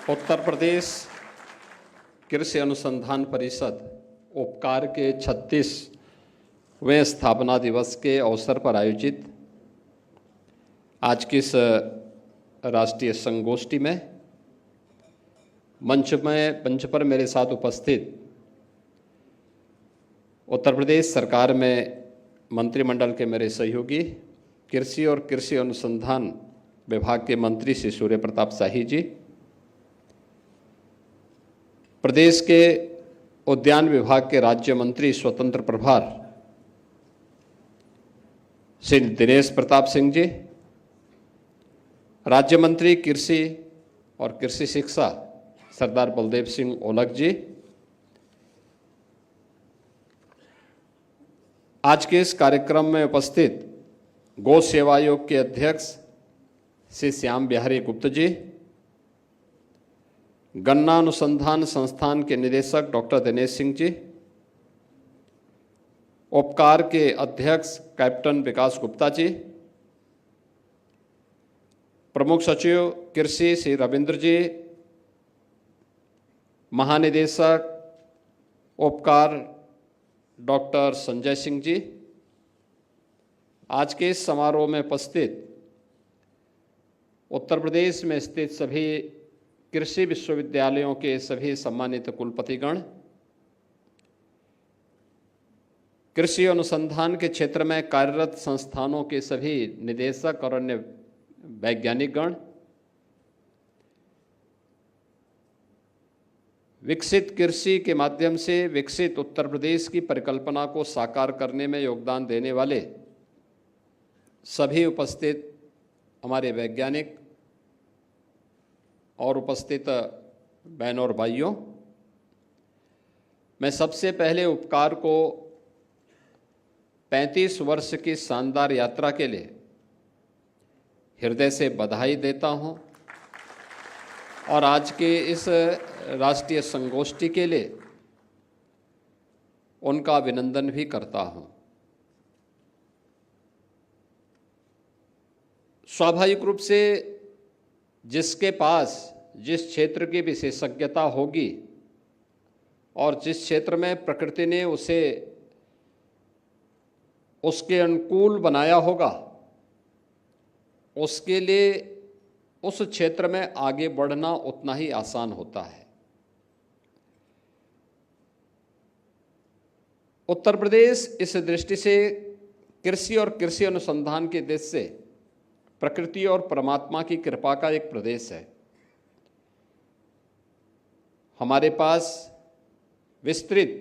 उत्तर प्रदेश कृषि अनुसंधान परिषद उपकार के 36वें स्थापना दिवस के अवसर पर आयोजित आज की इस राष्ट्रीय संगोष्ठी में मंच पर मेरे साथ उपस्थित उत्तर प्रदेश सरकार में मंत्रिमंडल के मेरे सहयोगी कृषि और कृषि अनुसंधान विभाग के मंत्री श्री सूर्य प्रताप शाही जी, प्रदेश के उद्यान विभाग के राज्य मंत्री स्वतंत्र प्रभार श्री दिनेश प्रताप सिंह जी, राज्य मंत्री कृषि और कृषि शिक्षा सरदार बलदेव सिंह ओलख जी, आज के इस कार्यक्रम में उपस्थित गौ सेवा आयोग के अध्यक्ष श्री श्याम बिहारी गुप्ता जी, गन्ना अनुसंधान संस्थान के निदेशक डॉक्टर दिनेश सिंह जी, उपकार के अध्यक्ष कैप्टन विकास गुप्ता जी, प्रमुख सचिव कृषि श्री रविंद्र जी, महानिदेशक उपकार डॉक्टर संजय सिंह जी, आज के इस समारोह में उपस्थित उत्तर प्रदेश में स्थित सभी कृषि विश्वविद्यालयों के सभी सम्मानित कुलपतिगण, कृषि अनुसंधान के क्षेत्र में कार्यरत संस्थानों के सभी निदेशक और अन्य वैज्ञानिकगण, विकसित कृषि के माध्यम से विकसित उत्तर प्रदेश की परिकल्पना को साकार करने में योगदान देने वाले सभी उपस्थित हमारे वैज्ञानिक और उपस्थित बहनों और भाइयों, मैं सबसे पहले उपकार को 35 वर्ष की शानदार यात्रा के लिए हृदय से बधाई देता हूं और आज के इस राष्ट्रीय संगोष्ठी के लिए उनका अभिनंदन भी करता हूं। स्वाभाविक रूप से जिसके पास जिस क्षेत्र की विशेषज्ञता होगी और जिस क्षेत्र में प्रकृति ने उसे उसके अनुकूल बनाया होगा, उसके लिए उस क्षेत्र में आगे बढ़ना उतना ही आसान होता है। उत्तर प्रदेश इस दृष्टि से कृषि और कृषि अनुसंधान के देश से प्रकृति और परमात्मा की कृपा का एक प्रदेश है। हमारे पास विस्तृत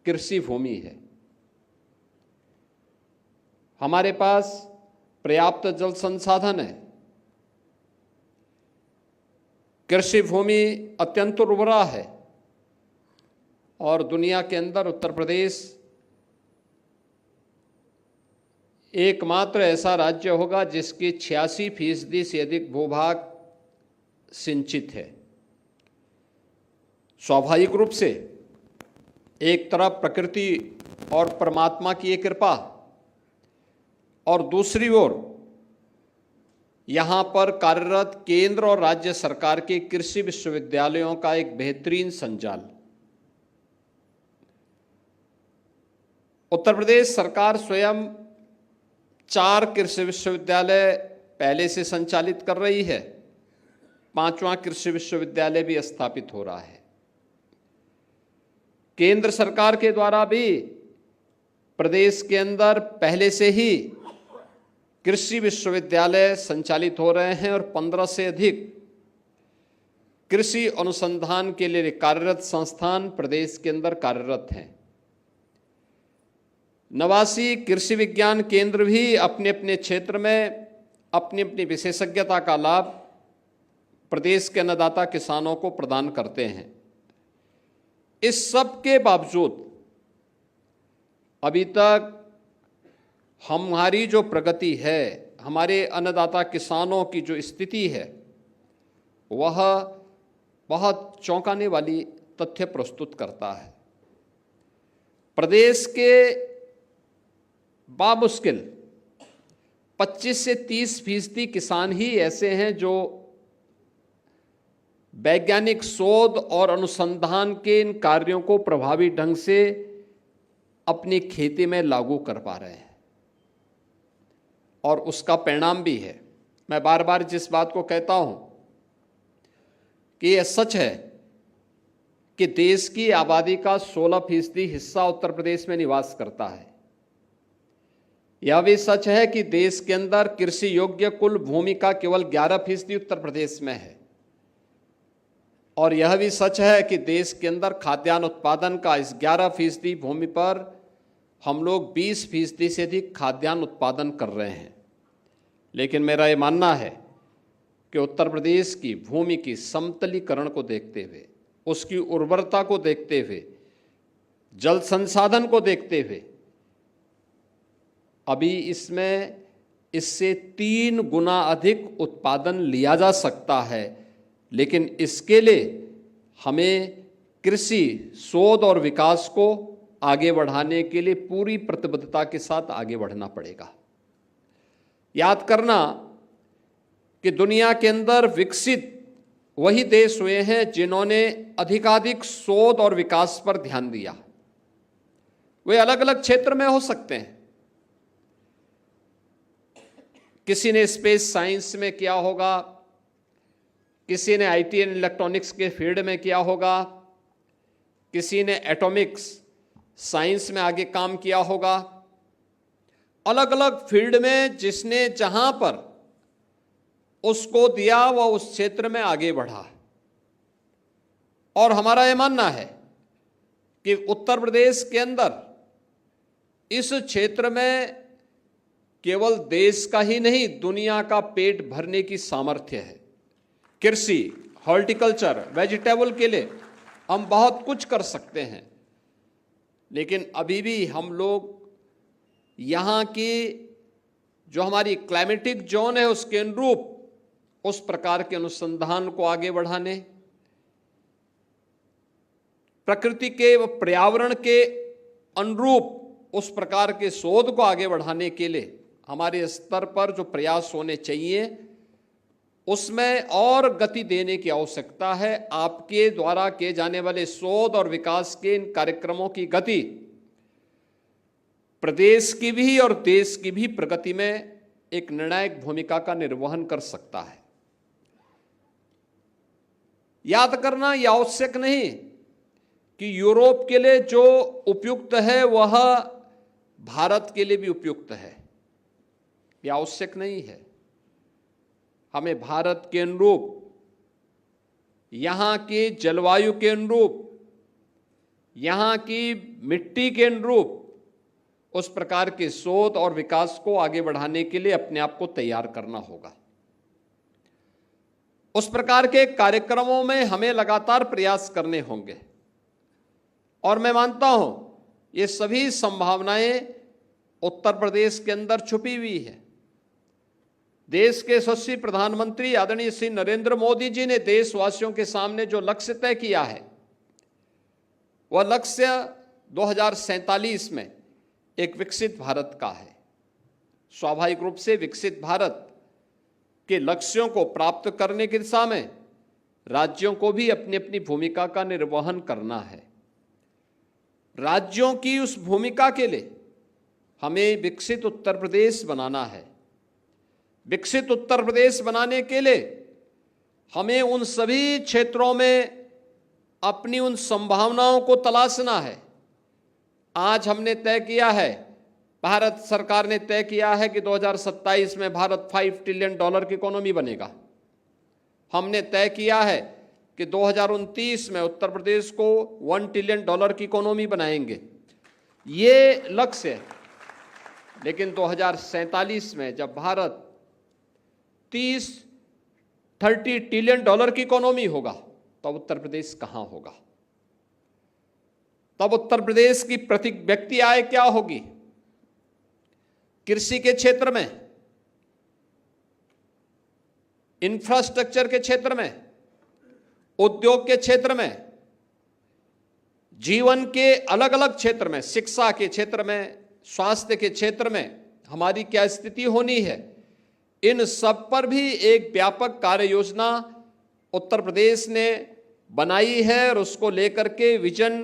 कृषि भूमि है, हमारे पास पर्याप्त जल संसाधन है, कृषि भूमि अत्यंत उर्वरा है और दुनिया के अंदर उत्तर प्रदेश एकमात्र ऐसा राज्य होगा जिसकी 86% से अधिक भूभाग सिंचित है। स्वाभाविक रूप से एक तरफ प्रकृति और परमात्मा की एक कृपा और दूसरी ओर यहाँ पर कार्यरत केंद्र और राज्य सरकार के कृषि विश्वविद्यालयों का एक बेहतरीन संजाल। उत्तर प्रदेश सरकार स्वयं 4 कृषि विश्वविद्यालय पहले से संचालित कर रही है, 5वां कृषि विश्वविद्यालय भी स्थापित हो रहा है। केंद्र सरकार के द्वारा भी प्रदेश के अंदर पहले से ही कृषि विश्वविद्यालय संचालित हो रहे हैं और 15 से अधिक कृषि अनुसंधान के लिए कार्यरत संस्थान प्रदेश के अंदर कार्यरत हैं। 89 कृषि विज्ञान केंद्र भी अपने अपने क्षेत्र में अपनी अपनी विशेषज्ञता का लाभ प्रदेश के अन्नदाता किसानों को प्रदान करते हैं। इस सब के बावजूद अभी तक हमारी जो प्रगति है, हमारे अन्नदाता किसानों की जो स्थिति है, वह बहुत चौंकाने वाली तथ्य प्रस्तुत करता है। प्रदेश के बामुश्किल 25 से 30% किसान ही ऐसे हैं जो वैज्ञानिक शोध और अनुसंधान के इन कार्यों को प्रभावी ढंग से अपनी खेती में लागू कर पा रहे हैं, और उसका परिणाम भी है। मैं बार बार जिस बात को कहता हूं कि यह सच है कि देश की आबादी का 16% हिस्सा उत्तर प्रदेश में निवास करता है। यह भी सच है कि देश के अंदर कृषि योग्य कुल भूमि का केवल 11% उत्तर प्रदेश में है। और यह भी सच है कि देश के अंदर खाद्यान्न उत्पादन का इस 11% भूमि पर हम लोग 20% से अधिक खाद्यान्न उत्पादन कर रहे हैं। लेकिन मेरा ये मानना है कि उत्तर प्रदेश की भूमि की समतलीकरण को देखते हुए, उसकी उर्वरता को देखते हुए, जल संसाधन को देखते हुए अभी इसमें इससे 3 गुना अधिक उत्पादन लिया जा सकता है। लेकिन इसके लिए हमें कृषि शोध और विकास को आगे बढ़ाने के लिए पूरी प्रतिबद्धता के साथ आगे बढ़ना पड़ेगा। याद करना कि दुनिया के अंदर विकसित वही देश हुए हैं जिन्होंने अधिकाधिक शोध और विकास पर ध्यान दिया। वे अलग अलग क्षेत्र में हो सकते हैं। किसी ने स्पेस साइंस में किया होगा, किसी ने आईटी एंड इलेक्ट्रॉनिक्स के फील्ड में किया होगा, किसी ने एटॉमिक्स साइंस में आगे काम किया होगा। अलग अलग फील्ड में जिसने जहां पर उसको दिया वह उस क्षेत्र में आगे बढ़ा। और हमारा यह मानना है कि उत्तर प्रदेश के अंदर इस क्षेत्र में केवल देश का ही नहीं, दुनिया का पेट भरने की सामर्थ्य है। कृषि, हॉर्टिकल्चर, वेजिटेबल के लिए हम बहुत कुछ कर सकते हैं। लेकिन अभी भी हम लोग यहाँ की जो हमारी क्लाइमेटिक जोन है उसके अनुरूप उस प्रकार के अनुसंधान को आगे बढ़ाने, प्रकृति के व पर्यावरण के अनुरूप उस प्रकार के शोध को आगे बढ़ाने के लिए हमारे स्तर पर जो प्रयास होने चाहिए उसमें और गति देने की आवश्यकता है। आपके द्वारा किए जाने वाले शोध और विकास के इन कार्यक्रमों की गति प्रदेश की भी और देश की भी प्रगति में एक निर्णायक भूमिका का निर्वहन कर सकता है। याद करना यह आवश्यक नहीं कि यूरोप के लिए जो उपयुक्त है वह भारत के लिए भी उपयुक्त है, यह आवश्यक नहीं है। हमें भारत के अनुरूप, यहाँ के जलवायु के अनुरूप, यहाँ की मिट्टी के अनुरूप उस प्रकार के शोध और विकास को आगे बढ़ाने के लिए अपने आप को तैयार करना होगा। उस प्रकार के कार्यक्रमों में हमें लगातार प्रयास करने होंगे। और मैं मानता हूं ये सभी संभावनाएं उत्तर प्रदेश के अंदर छुपी हुई है। देश के यशस्वी प्रधानमंत्री आदरणीय श्री नरेंद्र मोदी जी ने देशवासियों के सामने जो लक्ष्य तय किया है वह लक्ष्य 2047 में एक विकसित भारत का है। स्वाभाविक रूप से विकसित भारत के लक्ष्यों को प्राप्त करने की दिशा में राज्यों को भी अपनी अपनी भूमिका का निर्वहन करना है। राज्यों की उस भूमिका के लिए हमें विकसित उत्तर प्रदेश बनाना है। विकसित उत्तर प्रदेश बनाने के लिए हमें उन सभी क्षेत्रों में अपनी उन संभावनाओं को तलाशना है। आज हमने तय किया है, भारत सरकार ने तय किया है कि 2027 में भारत $5 ट्रिलियन की इकोनॉमी बनेगा। हमने तय किया है कि 2029 में उत्तर प्रदेश को $1 ट्रिलियन की इकोनॉमी बनाएंगे। ये लक्ष्य है। लेकिन 2047 में जब भारत 30 ट्रिलियन की इकोनॉमी होगा तब उत्तर प्रदेश कहां होगा? तब उत्तर प्रदेश की प्रति व्यक्ति आय क्या होगी? कृषि के क्षेत्र में, इंफ्रास्ट्रक्चर के क्षेत्र में, उद्योग के क्षेत्र में, जीवन के अलग अलग क्षेत्र में, शिक्षा के क्षेत्र में, स्वास्थ्य के क्षेत्र में हमारी क्या स्थिति होनी है, इन सब पर भी एक व्यापक कार्य योजना उत्तर प्रदेश ने बनाई है और उसको लेकर के विजन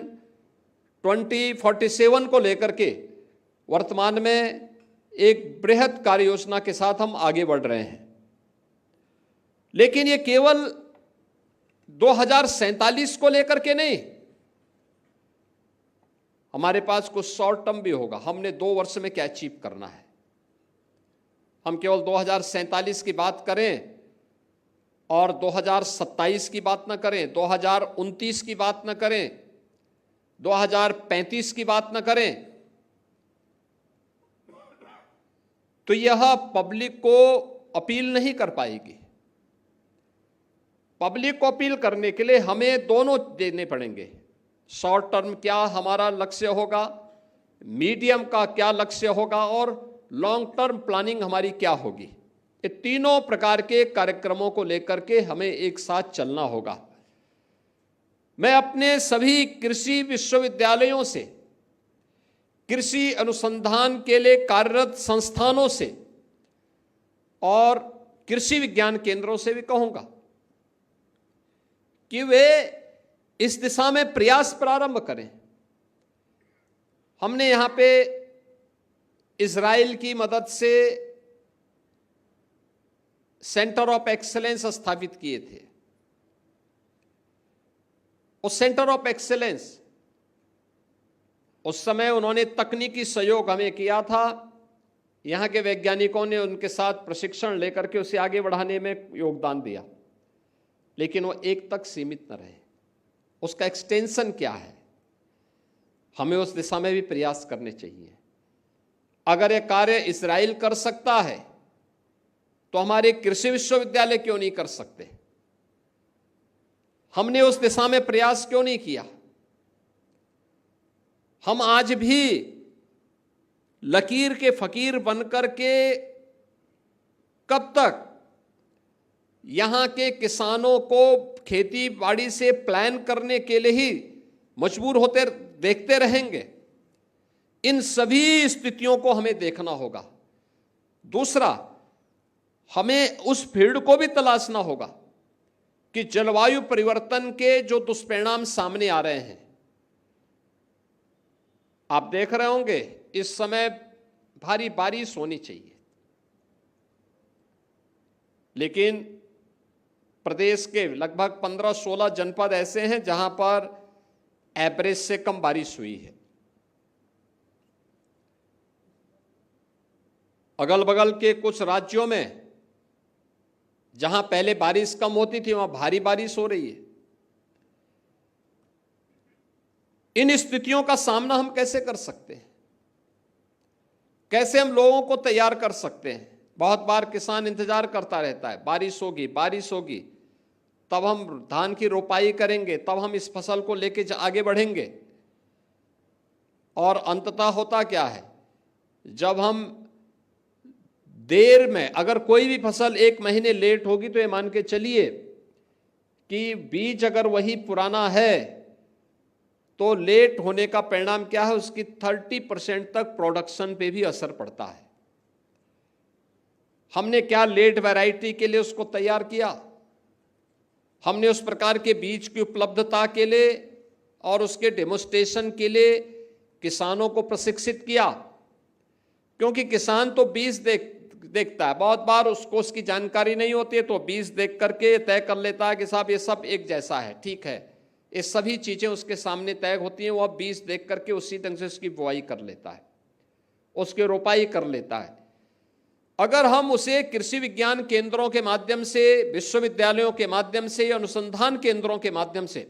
2047 को लेकर के वर्तमान में एक बृहद कार्य योजना के साथ हम आगे बढ़ रहे हैं। लेकिन ये केवल 2047 को लेकर के नहीं, हमारे पास कुछ शॉर्ट टर्म भी होगा। हमने 2 वर्ष में क्या अचीव करना है। हम केवल 2047 की बात करें और 2027 की बात न करें, 2029 की बात न करें, 2035 की बात न करें, तो यह पब्लिक को अपील नहीं कर पाएगी। पब्लिक को अपील करने के लिए हमें दोनों देने पड़ेंगे। शॉर्ट टर्म क्या हमारा लक्ष्य होगा, मीडियम का क्या लक्ष्य होगा और लॉन्ग टर्म प्लानिंग हमारी क्या होगी। ये तीनों प्रकार के कार्यक्रमों को लेकर के हमें एक साथ चलना होगा। मैं अपने सभी कृषि विश्वविद्यालयों से, कृषि अनुसंधान के लिए कार्यरत संस्थानों से और कृषि विज्ञान केंद्रों से भी कहूंगा कि वे इस दिशा में प्रयास प्रारंभ करें। हमने यहां पे इजराइल की मदद से सेंटर ऑफ एक्सीलेंस स्थापित किए थे। उस सेंटर ऑफ एक्सीलेंस, उस समय उन्होंने तकनीकी सहयोग हमें किया था। यहां के वैज्ञानिकों ने उनके साथ प्रशिक्षण लेकर के उसे आगे बढ़ाने में योगदान दिया, लेकिन वो एक तक सीमित न रहे। उसका एक्सटेंशन क्या है, हमें उस दिशा में भी प्रयास करने चाहिए। अगर यह कार्य इजराइल कर सकता है तो हमारे कृषि विश्वविद्यालय क्यों नहीं कर सकते? हमने उस दिशा में प्रयास क्यों नहीं किया? हम आज भी लकीर के फकीर बनकर के कब तक यहां के किसानों को खेती बाड़ी से प्लान करने के लिए ही मजबूर होते देखते रहेंगे? इन सभी स्थितियों को हमें देखना होगा। दूसरा, हमें उस फील्ड को भी तलाशना होगा कि जलवायु परिवर्तन के जो दुष्परिणाम सामने आ रहे हैं। आप देख रहे होंगे इस समय भारी बारिश होनी चाहिए, लेकिन प्रदेश के लगभग 15-16 जनपद ऐसे हैं जहां पर एवरेज से कम बारिश हुई है। अगल बगल के कुछ राज्यों में जहां पहले बारिश कम होती थी वहां भारी बारिश हो रही है। इन स्थितियों का सामना हम कैसे कर सकते हैं? कैसे हम लोगों को तैयार कर सकते हैं? बहुत बार किसान इंतजार करता रहता है, बारिश होगी बारिश होगी, तब हम धान की रोपाई करेंगे, तब हम इस फसल को लेके आगे बढ़ेंगे। और अंततः होता क्या है, जब हम देर में, अगर कोई भी फसल 1 महीने लेट होगी तो ये मान के चलिए कि बीज अगर वही पुराना है तो लेट होने का परिणाम क्या है, उसकी 30% तक प्रोडक्शन पे भी असर पड़ता है। हमने क्या लेट वैरायटी के लिए उसको तैयार किया? हमने उस प्रकार के बीज की उपलब्धता के लिए और उसके डेमोन्स्ट्रेशन के लिए किसानों को प्रशिक्षित किया, क्योंकि किसान तो बीज देखता है, बहुत बार उसको उसकी जानकारी नहीं होती है, तो बीज देख करके तय कर लेता है कि साहब ये सब एक जैसा है, ठीक है, ये सभी चीजें उसके सामने तय होती हैं। वो अब बीज देख करके उसी ढंग से उसकी बुआई कर लेता है, उसकी रोपाई कर लेता है। अगर हम उसे कृषि विज्ञान केंद्रों के माध्यम से, विश्वविद्यालयों के माध्यम से या अनुसंधान केंद्रों के माध्यम से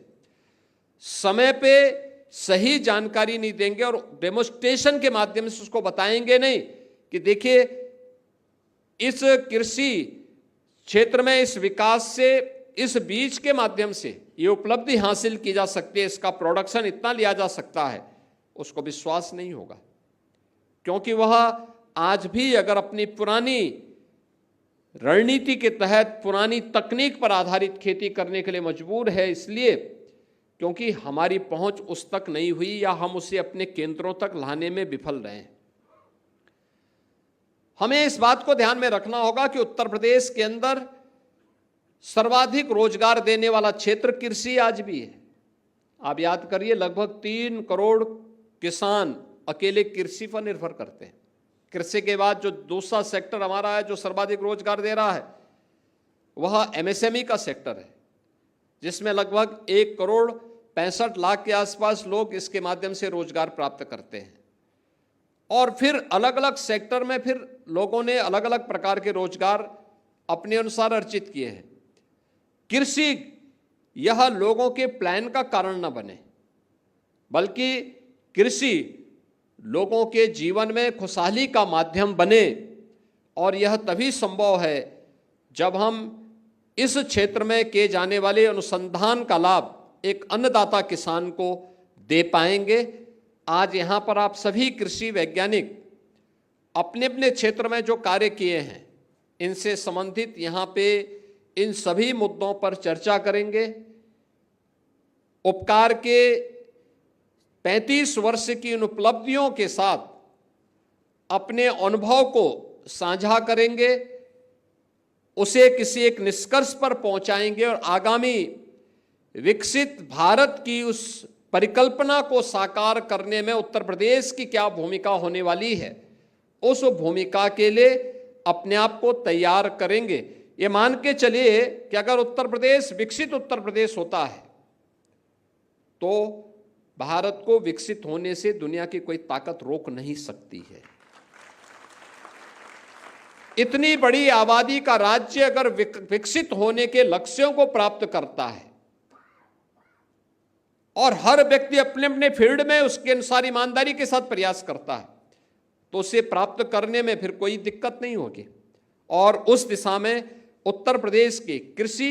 समय पे सही जानकारी नहीं देंगे और डेमोन्स्ट्रेशन के माध्यम से उसको बताएंगे नहीं कि देखिए इस कृषि क्षेत्र में इस विकास से, इस बीज के माध्यम से ये उपलब्धि हासिल की जा सकती है, इसका प्रोडक्शन इतना लिया जा सकता है, उसको विश्वास नहीं होगा। क्योंकि वह आज भी अगर अपनी पुरानी रणनीति के तहत पुरानी तकनीक पर आधारित खेती करने के लिए मजबूर है, इसलिए क्योंकि हमारी पहुंच उस तक नहीं हुई या हम उसे अपने केंद्रों तक लाने में विफल रहे हैं। हमें इस बात को ध्यान में रखना होगा कि उत्तर प्रदेश के अंदर सर्वाधिक रोजगार देने वाला क्षेत्र कृषि आज भी है। आप याद करिए, लगभग 3 करोड़ किसान अकेले कृषि पर निर्भर करते हैं। कृषि के बाद जो दूसरा सेक्टर हमारा है जो सर्वाधिक रोजगार दे रहा है वह एमएसएमई का सेक्टर है, जिसमें लगभग 1 करोड़ 65 लाख के आसपास लोग इसके माध्यम से रोजगार प्राप्त करते हैं। और फिर अलग अलग सेक्टर में फिर लोगों ने अलग अलग प्रकार के रोजगार अपने अनुसार अर्जित किए हैं। कृषि यह लोगों के प्लान का कारण न बने, बल्कि कृषि लोगों के जीवन में खुशहाली का माध्यम बने। और यह तभी संभव है जब हम इस क्षेत्र में किए जाने वाले अनुसंधान का लाभ एक अन्नदाता किसान को दे पाएंगे। आज यहाँ पर आप सभी कृषि वैज्ञानिक अपने अपने क्षेत्र में जो कार्य किए हैं इनसे संबंधित यहाँ पे इन सभी मुद्दों पर चर्चा करेंगे। उपकार के 35 वर्ष की इन उपलब्धियों के साथ अपने अनुभव को साझा करेंगे, उसे किसी एक निष्कर्ष पर पहुंचाएंगे और आगामी विकसित भारत की उस परिकल्पना को साकार करने में उत्तर प्रदेश की क्या भूमिका होने वाली है, उस भूमिका के लिए अपने आप को तैयार करेंगे। ये मान के चलिए कि अगर उत्तर प्रदेश विकसित उत्तर प्रदेश होता है तो भारत को विकसित होने से दुनिया की कोई ताकत रोक नहीं सकती है। इतनी बड़ी आबादी का राज्य अगर विकसित होने के लक्ष्यों को प्राप्त करता है और हर व्यक्ति अपने अपने फील्ड में उसके अनुसार ईमानदारी के साथ प्रयास करता है तो उसे प्राप्त करने में फिर कोई दिक्कत नहीं होगी। और उस दिशा में उत्तर प्रदेश के कृषि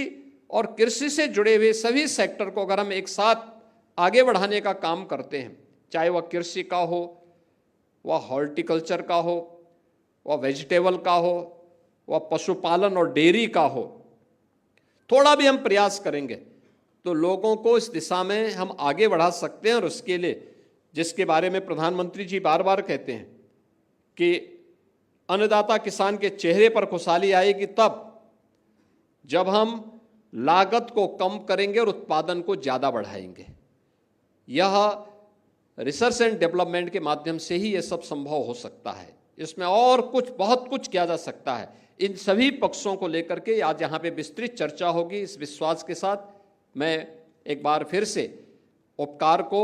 और कृषि से जुड़े हुए सभी सेक्टर को अगर हम एक साथ आगे बढ़ाने का काम करते हैं, चाहे वह कृषि का हो, वह हॉर्टिकल्चर का हो, वह वेजिटेबल का हो, वह पशुपालन और डेयरी का हो, थोड़ा भी हम प्रयास करेंगे तो लोगों को इस दिशा में हम आगे बढ़ा सकते हैं। और उसके लिए जिसके बारे में प्रधानमंत्री जी बार बार कहते हैं कि अन्नदाता किसान के चेहरे पर खुशहाली आएगी तब जब हम लागत को कम करेंगे और उत्पादन को ज़्यादा बढ़ाएंगे। यह रिसर्च एंड डेवलपमेंट के माध्यम से ही यह सब संभव हो सकता है। इसमें और कुछ बहुत कुछ किया जा सकता है। इन सभी पक्षों को लेकर के आज यहाँ पे विस्तृत चर्चा होगी। इस विश्वास के साथ मैं एक बार फिर से उपकार को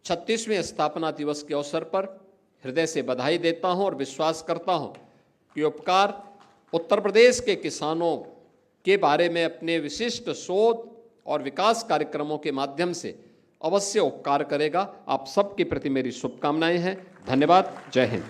36वें स्थापना दिवस के अवसर पर हृदय से बधाई देता हूँ और विश्वास करता हूँ कि उपकार उत्तर प्रदेश के किसानों के बारे में अपने विशिष्ट शोध और विकास कार्यक्रमों के माध्यम से अवश्य उपकार करेगा। आप सबके प्रति मेरी शुभकामनाएं हैं। धन्यवाद। जय हिंद।